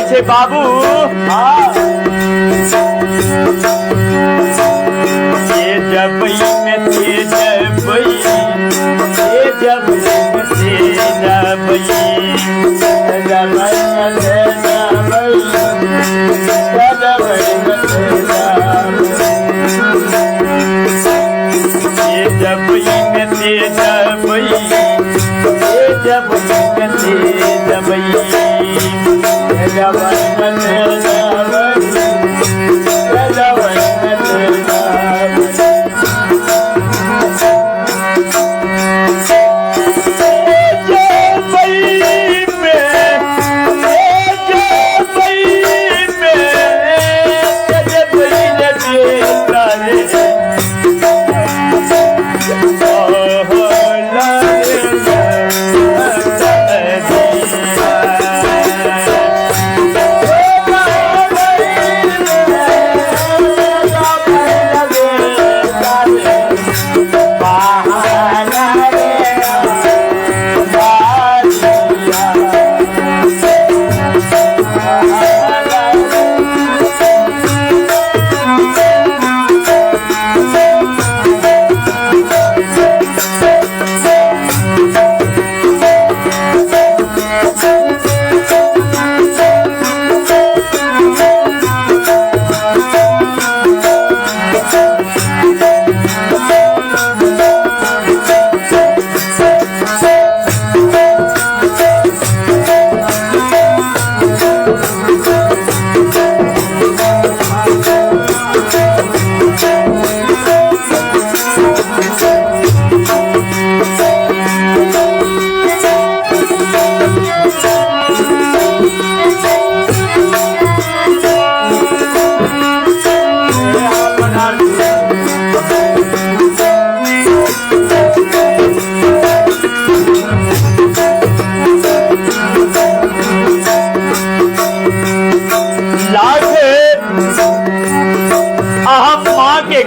कहे छे बाबू ये जबई में थे जबई ये जबई में थे जबई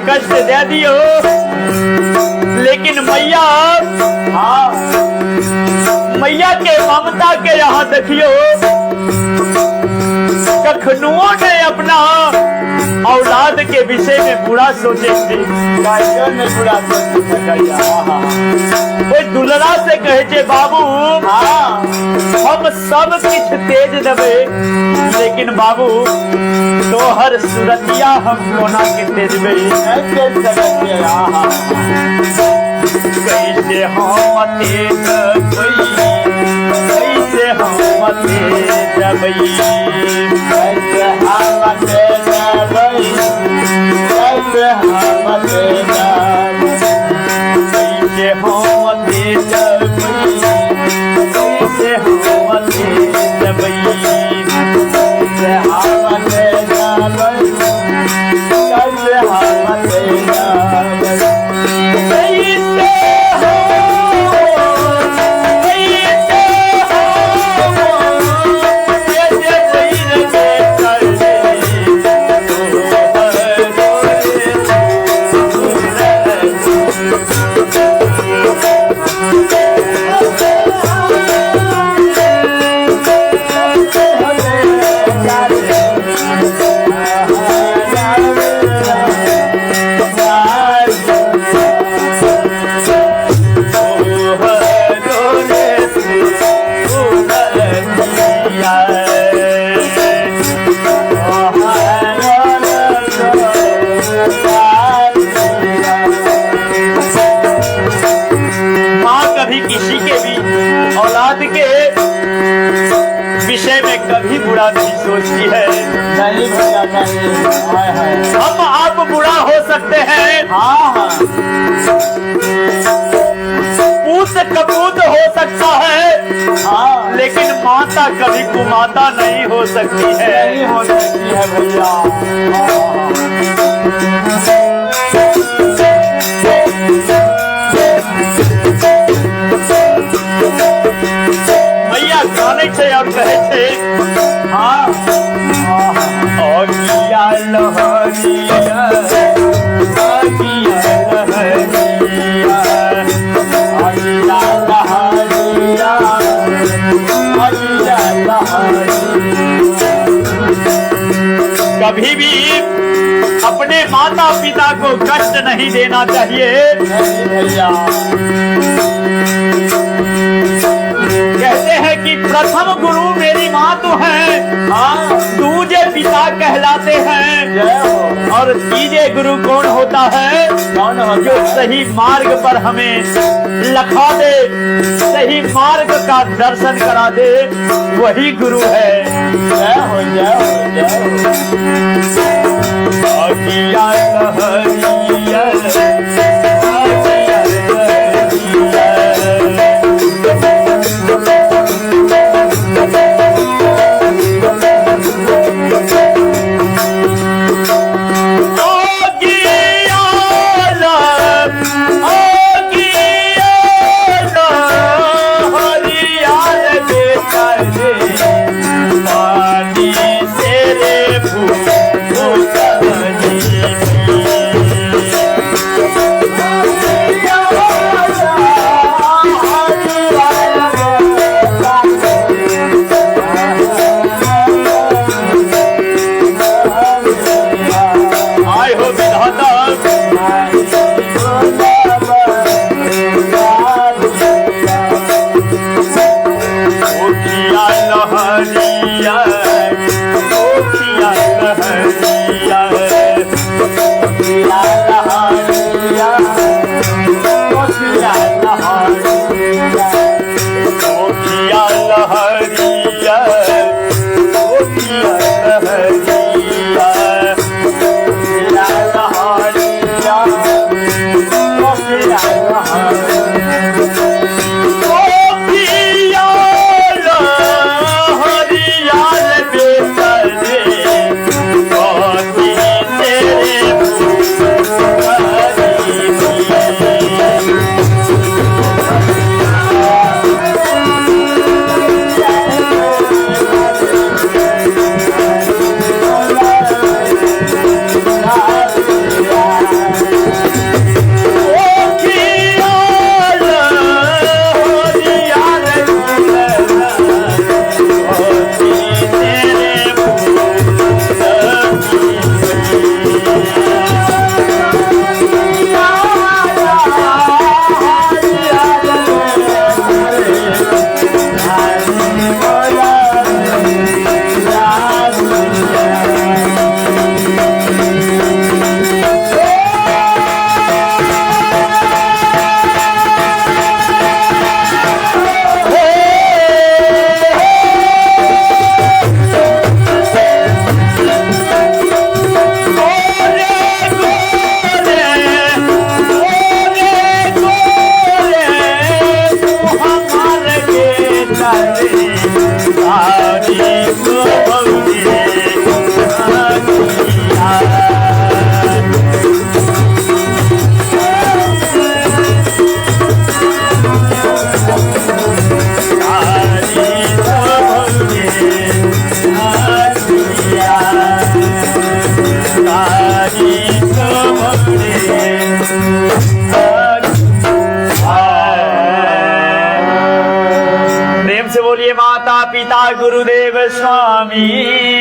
कष्ट दे दियो लेकिन मैया मैया के ममता के यहाँ देखियो कखनुओं ने अपना औलाद के विषय में बुरा सोचे थे दुलरा से कहे छे बाबू हम सब किछ तेज देवे लेकिन बाबू तोहर सुरतिया हम कोना के तेजबे कैसे हम तेज कैसे हम तेज जबई कैसे हम तेज जबई कैसे हम तेज कैसे हम तेज जबई कैसे हम तेज जबई कैसे हम तेज जबई कैसे हम तेज कभी बुरा नहीं सोचती है। नहीं भैया नहीं, हम आप बुरा हो सकते हैं, पूत कपूत हो सकता है, लेकिन माता कभी कुमाता नहीं हो सकती है। नहीं हो सकती है भैया। मैया गाने से और कहे थे और किया लहरिया लहरिया कभी भी अपने माता पिता को कष्ट नहीं देना चाहिए। भैया कहते हैं कि प्रथम गुरु मेरी माँ तो है, हाँ दूजे पिता कहलाते हैं, जय हो। और तीजे गुरु कौन होता है? कौन हो जो सही मार्ग पर हमें लखा दे, सही मार्ग का दर्शन करा दे, वही गुरु है। जय हो जय हो जय हो। आज्ञा लहरिया, प्रेम से बोलिए माता पिता गुरुदेव स्वामी।